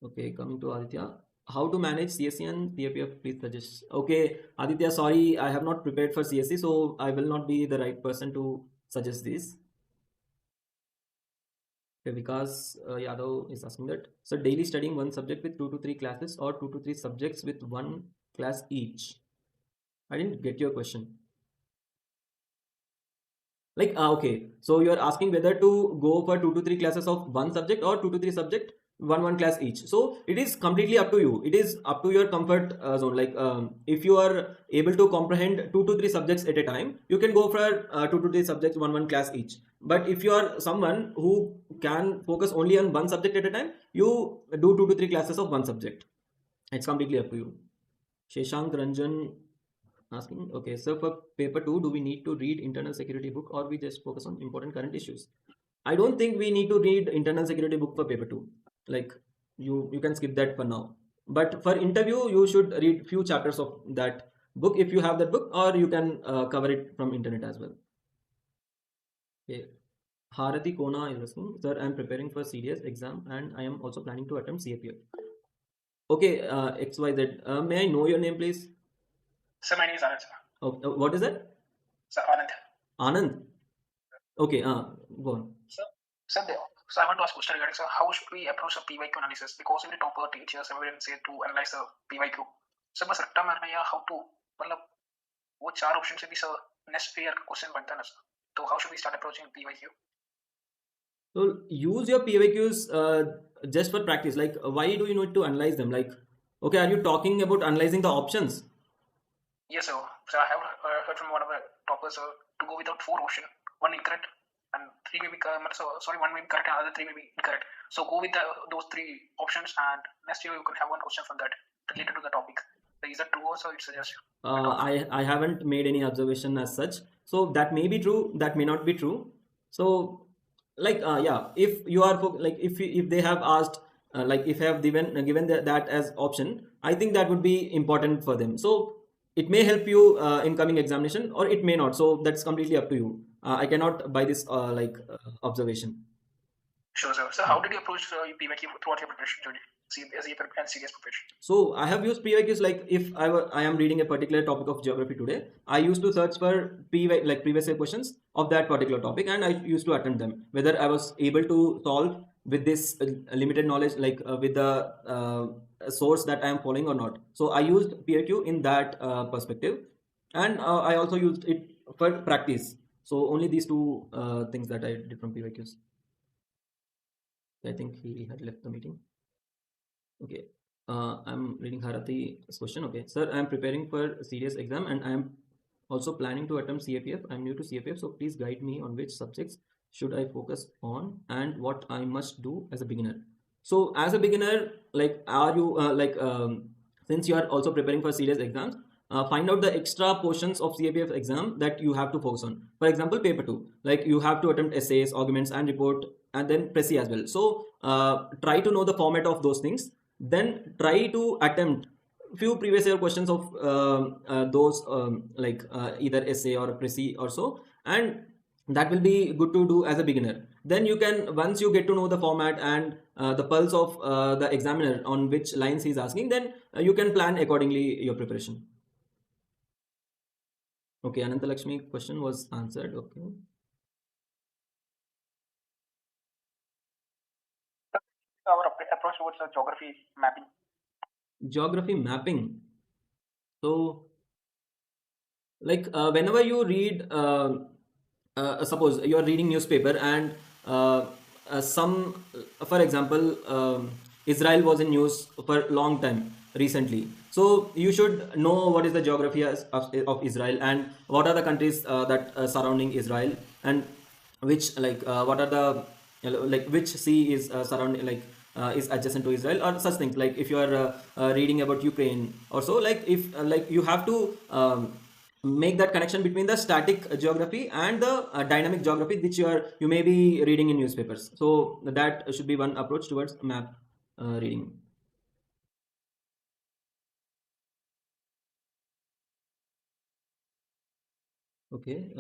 Okay, coming to Aditya. How to manage CSC and CAPF, please suggest. Okay, Aditya, sorry, I have not prepared for CSC, so I will not be the right person to suggest this. Okay, Vikas Yadav is asking that. So daily studying one subject with 2 to 3 classes, or 2 to 3 subjects with 1 class each. I didn't get your question. Like, okay, so you're asking whether to go for 2 to 3 classes of one subject or 2 to 3 subject, one class each. So it is completely up to you. It is up to your comfort zone. Like, if you are able to comprehend 2 to 3 subjects at a time, you can go for 2 to 3 subjects, one class each. But if you are someone who can focus only on one subject at a time, you do 2 to 3 classes of one subject. It's completely up to you. Sheshank Ranjan asking, okay, so for paper 2, do we need to read internal security book or we just focus on important current issues? I don't think we need to read internal security book for paper 2. Like, you can skip that for now. But for interview, you should read few chapters of that book if you have that book, or you can cover it from internet as well. Okay. Harati Kona is asking, sir, I am preparing for CDS exam and I am also planning to attempt CAPF. Okay, XYZ. May I know your name, please? Sir, my name is Anand, sir. Okay, what is that? Sir, Anand. Anand. Okay, go on. So I want to ask a question regarding, sir, how should we approach a PYQ analysis? Because in the top of the teachers, everyone say to analyze a PYQ. So बस रट्टा मारना या how to मतलब वो 4 options से भी sir next year question बनता है ना sir. So how should we start approaching PYQ? So use your PYQs just for practice. Like, why do you need to analyze them? Like, okay, are you talking about analyzing the options? Yes, sir. So I have heard from one of the toppers to go without 4 options, 1 incorrect, and 3 may be sorry, 1 may be correct and other 3 may be incorrect. So go with those 3 options, and next year you can have 1 question from that related to the topic. So is that true or so it's just? I haven't made any observation as such. So that may be true, that may not be true. So like, yeah, if you are like, if they have asked like, if I have given that as option, I think that would be important for them. So it may help you in coming examination, or it may not. So that's completely up to you. I cannot buy this observation. Sure, sir. So how did you approach your PYQ throughout your preparation journey? As you and serious preparation. So I have used PYQs. Like, if I am reading a particular topic of geography today, I used to search for like previous year questions of that particular topic, and I used to attempt them. Whether I was able to solve with this limited knowledge, like with the source that I am following or not. So I used PYQ in that perspective, and I also used it for practice. So only these two things that I did from PYQs. I think he had left the meeting. Okay, I'm reading Harati's question. Okay, sir, I am preparing for serious exam and I am also planning to attempt CAPF. I'm new to CAPF, so please guide me on which subjects should I focus on and what I must do as a beginner. So as a beginner, like, are you since you are also preparing for serious exams, find out the extra portions of CAPF exam that you have to focus on. For example, paper 2, like you have to attempt essays, arguments and report, and then Prezi as well. So try to know the format of those things, then try to attempt few previous year questions of those either essay or Prezi or so, and that will be good to do as a beginner. Then you can, once you get to know the format and the pulse of the examiner on which lines he is asking, then you can plan accordingly your preparation. Okay, Ananta Lakshmi question was answered. Okay. Our approach towards geography mapping. Geography mapping. So, like, whenever you read, suppose you are reading newspaper and some, for example, Israel was in news for long time recently. So you should know what is the geography of Israel and what are the countries that surrounding Israel, and which what are the which sea is surrounding, is adjacent to Israel, or such things. Like, if you are reading about Ukraine or so, like, if you have to make that connection between the static geography and the dynamic geography which you may be reading in newspapers. So that should be one approach towards map reading. Okay,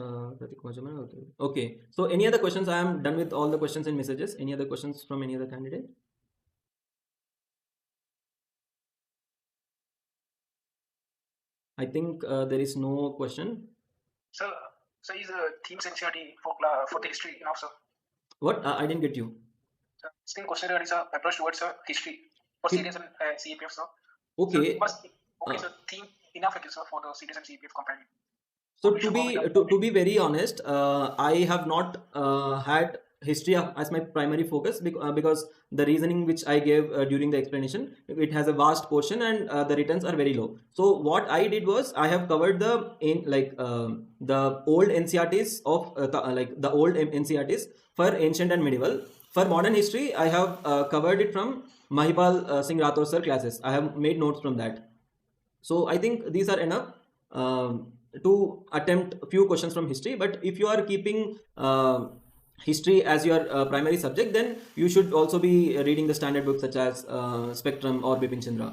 okay. So any other questions? I am done with all the questions and messages. Any other questions from any other candidate? I think there is no question. So is a theme NCERT for the history, sir? What? I didn't get you. Still question is approach towards history for serious and CAPF, sir. Okay. So, okay, so theme enough, sir, for the serious and CAPF companion. So We to should go be with to be very honest, I have not had history as my primary focus because the reasoning which I gave during the explanation, it has a vast portion and the returns are very low. So what I did was I have covered the old NCRTs of like the old NCRTs for ancient and medieval. For modern history, I have covered it from Mahipal Singh Rathore sir classes. I have made notes from that. So I think these are enough to attempt a few questions from history. But if you are keeping history as your primary subject, then you should also be reading the standard books such as Spectrum or Bipin Chandra.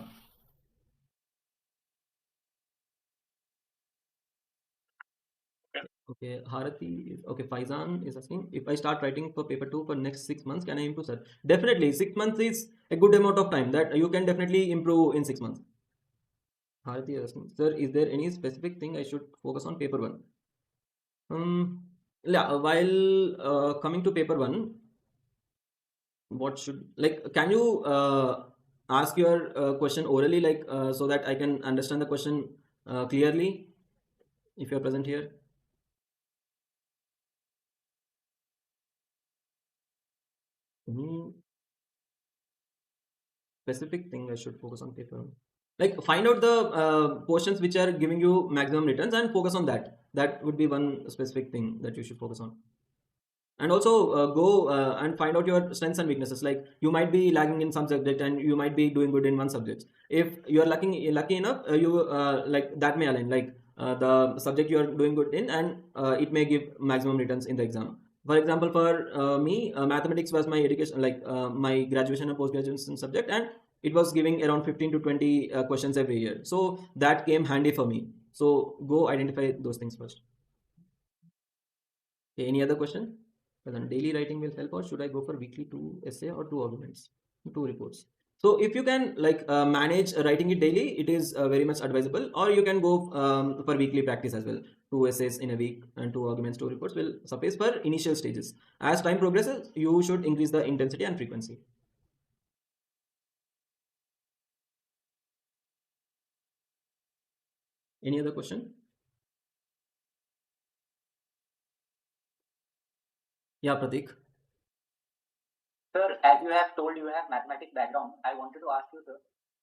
Okay, Harati is okay. Faizan is asking if I start writing for paper 2 for next 6 months, can I improve, sir? Definitely, 6 months is a good amount of time that you can definitely improve in 6 months. Harati is asking, sir, is there any specific thing I should focus on paper 1? Yeah, while coming to paper 1, what should like can you ask your question orally, like so that I can understand the question clearly if you're present here? Any specific thing I should focus on paper 1? Like find out the portions which are giving you maximum returns and focus on that. That would be one specific thing that you should focus on. And also go and find out your strengths and weaknesses. Like you might be lagging in some subject and you might be doing good in one subject. If you are lucky enough, you like that may align, like the subject you are doing good in, and it may give maximum returns in the exam. For example, for me, mathematics was my education, like my graduation and post graduation subject, and it was giving around 15 to 20 questions every year, so that came handy for me. So go identify those things first. Okay, any other question? Well, then daily writing will help, or should I go for weekly 2 essay or 2 arguments, 2 reports? So if you can like manage writing it daily, it is very much advisable, or you can go for weekly practice as well. 2 essays in a week and 2 arguments, 2 reports will suffice for initial stages. As time progresses, you should increase the intensity and frequency. Any other question? Yeah, Pratik. Sir, as you have told you have mathematics background, I wanted to ask you, sir,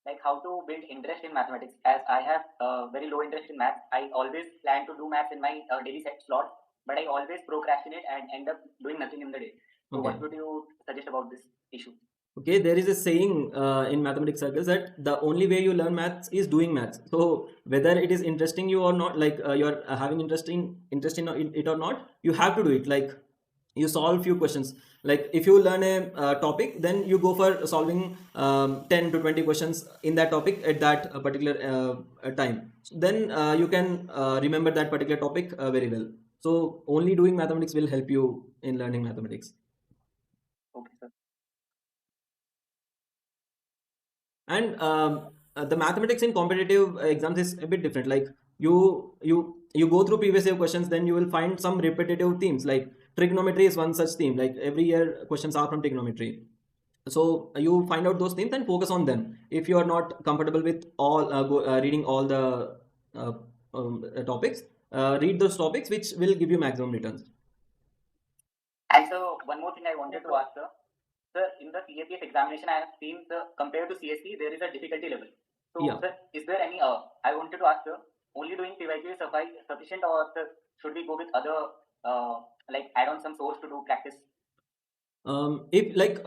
like how to build interest in mathematics. As I have very low interest in math, I always plan to do maths in my daily set slot, but I always procrastinate and end up doing nothing in the day. So, Okay. what would you suggest about this issue? Okay, there is a saying in mathematics circles that the only way you learn maths is doing maths. So whether it is interesting you or not, like you're having interest in it or not, you have to do it. Like you solve few questions. Like if you learn a topic, then you go for solving 10 to 20 questions in that topic at that particular time. Then you can remember that particular topic very well. So only doing mathematics will help you in learning mathematics. Okay, sir. And the mathematics in competitive exams is a bit different. Like you go through previous year questions, then you will find some repetitive themes. Like trigonometry is one such theme. Like every year questions are from trigonometry. So you find out those themes and focus on them. If you are not comfortable with all reading all the topics, read those topics which will give you maximum returns. And so, one more thing I wanted to ask, sir. Sir, in the CAPF examination, I have seen, sir, compared to CSC, there is a difficulty level. So, Yeah. sir, is there any, I wanted to ask, sir, only doing PYQ is sufficient, or sir, should we go with other, like add on some source to do practice? If like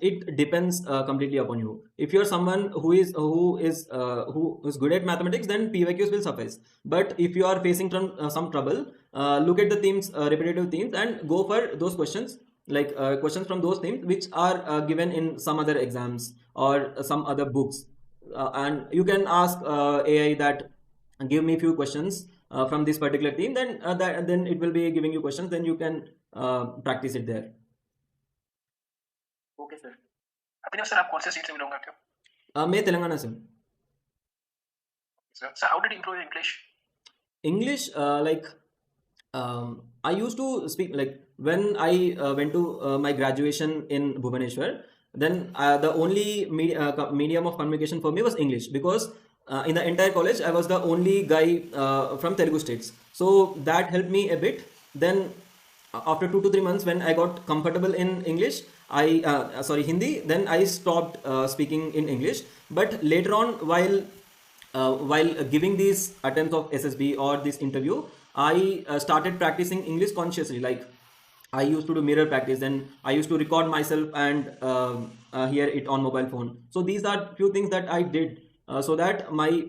it depends completely upon you. If you're someone who is good at mathematics, then PYQs will suffice. But if you are facing some trouble, look at the themes, repetitive themes, and go for those questions, like questions from those themes which are given in some other exams or some other books, and you can ask AI that give me few questions from this particular theme. Then it will be giving you questions. Then you can practice it there. Okay, sir. Abhinav sir, आप कौन से state से belong करते हो? मैं तेलंगाना से हूँ. So how did you improve your English? English, like I used to speak, like when I went to my graduation in Bhubaneswar, then the only medium of communication for me was English, because in the entire college, I was the only guy from Telugu states. So that helped me a bit. Then after 2 to 3 months, when I got comfortable in English, Hindi, then I stopped speaking in English. But later on, while giving these attempts of SSB or this interview, I started practicing English consciously. Like I used to do mirror practice, then I used to record myself and hear it on mobile phone. So these are few things that I did so that my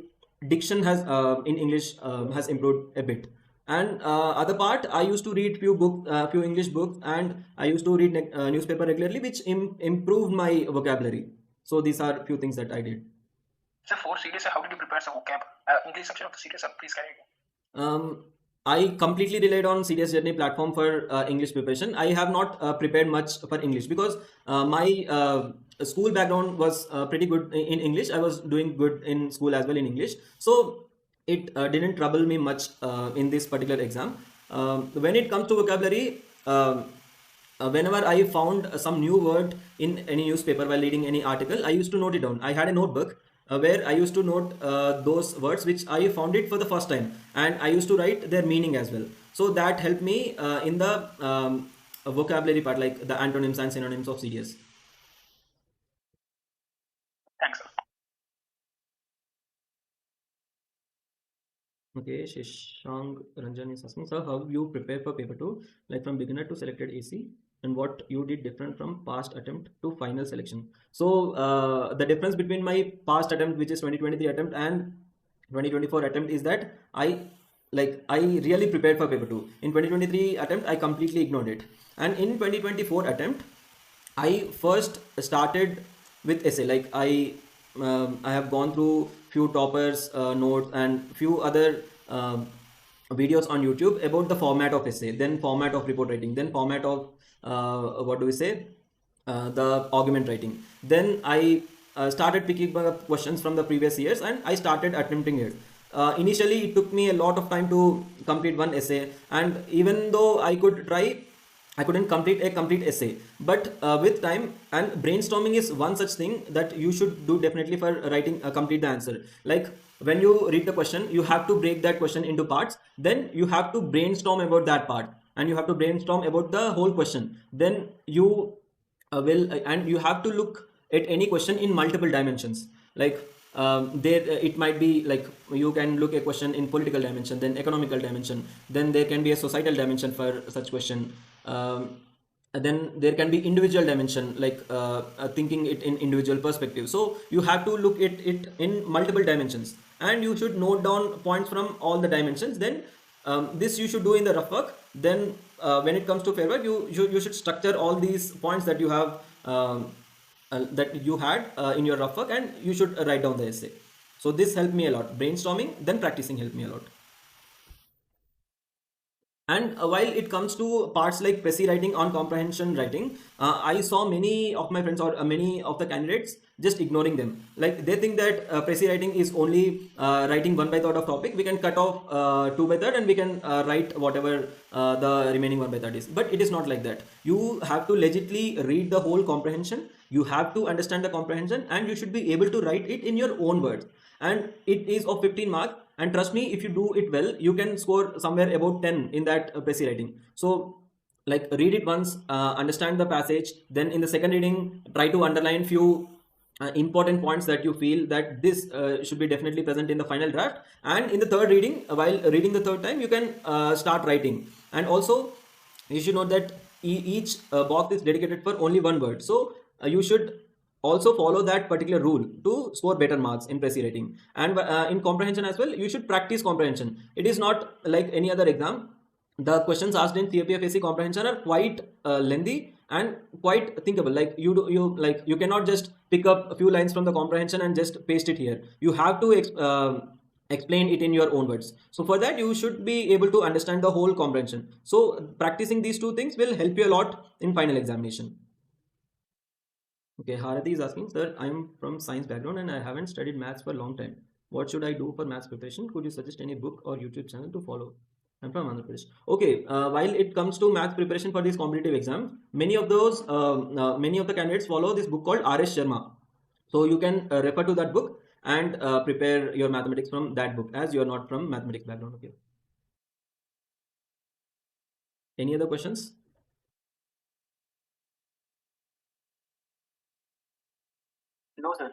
diction has in English has improved a bit. And other part, I used to read few English books, and I used to read newspaper regularly, which improved my vocabulary. So these are few things that I did. So for CDS, how did you prepare some vocab? English section of the CDS, please carry on. I completely relied on CDS Journey platform for English preparation. I have not prepared much for English because my school background was pretty good in English. I was doing good in school as well in English. So it didn't trouble me much in this particular exam. When it comes to vocabulary, whenever I found some new word in any newspaper while reading any article, I used to note it down. I had a notebook where I used to note those words which I found it for the first time, and I used to write their meaning as well. So that helped me in the vocabulary part, like the antonyms and synonyms of CDS. Thanks, sir. Okay, Shishang Ranjan is asking, sir, how you prepare for paper 2, like from beginner to selected AC, and what you did different from past attempt to final selection. So the difference between my past attempt, which is 2023 attempt, and 2024 attempt is that I really prepared for paper 2. In 2023 attempt, I completely ignored it. And in 2024 attempt, I first started with essay. Like I have gone through few toppers notes and few other videos on YouTube about the format of essay, then format of report writing, then format of the argument writing. Then I started picking up questions from the previous years, and I started attempting it. Initially, it took me a lot of time to complete one essay, and even though I could try, I couldn't complete a complete essay. But with time and brainstorming is one such thing that you should do definitely for writing complete the answer. Like when you read the question, you have to break that question into parts. Then you have to brainstorm about that part, and you have to brainstorm about the whole question. Then you and you have to look at any question in multiple dimensions. Like it might be like you can look a question in political dimension, then economical dimension, then there can be a societal dimension for such question. Then there can be individual dimension, like thinking it in individual perspective. So you have to look at it in multiple dimensions, and you should note down points from all the dimensions. Then this you should do in the rough work. Then when it comes to fair work, you should structure all these points that you have that you had in your rough work, and you should write down the essay. So this helped me a lot. Brainstorming, then practicing helped me a lot. And while it comes to parts like PESI writing on comprehension writing, I saw many of my friends or many of the candidates just ignoring them. Like they think that PESI writing is only writing 1/3 of topic. We can cut off 2/3 and we can write whatever the remaining 1/3 is. But it is not like that. You have to legitimately read the whole comprehension. You have to understand the comprehension, and you should be able to write it in your own words. And it is of 15 marks. And trust me, if you do it well, you can score somewhere about 10 in that PESI writing. So like read it once, understand the passage, then in the second reading, try to underline few important points that you feel that this should be definitely present in the final draft. And in the third reading, while reading the third time, you can start writing. And also you should know that each box is dedicated for only one word. So you should also follow that particular rule to score better marks in PESI writing. And in comprehension as well, you should practice comprehension. It is not like any other exam. The questions asked in CAPF AC comprehension are quite lengthy and quite thinkable. Like you cannot just pick up a few lines from the comprehension and just paste it here. You have to explain it in your own words. So for that, you should be able to understand the whole comprehension. So practicing these two things will help you a lot in final examination. Okay, Harati is asking, sir, I'm from science background and I haven't studied maths for a long time. What should I do for maths preparation? Could you suggest any book or YouTube channel to follow? I'm from Andhra Pradesh. Okay, while it comes to maths preparation for these competitive exams, many of the candidates follow this book called R.S. Sharma. So you can refer to that book. and prepare your mathematics from that book, as you are not from mathematics background. Okay. Any other questions? No, sir.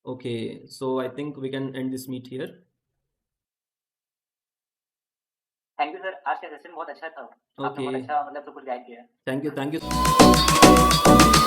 Okay, so I think we can end this meet here. Thank you sir, आज का session बहुत अच्छा था, आपने बहुत Okay, अच्छा मतलब सब कुछ गाइड किया. thank you.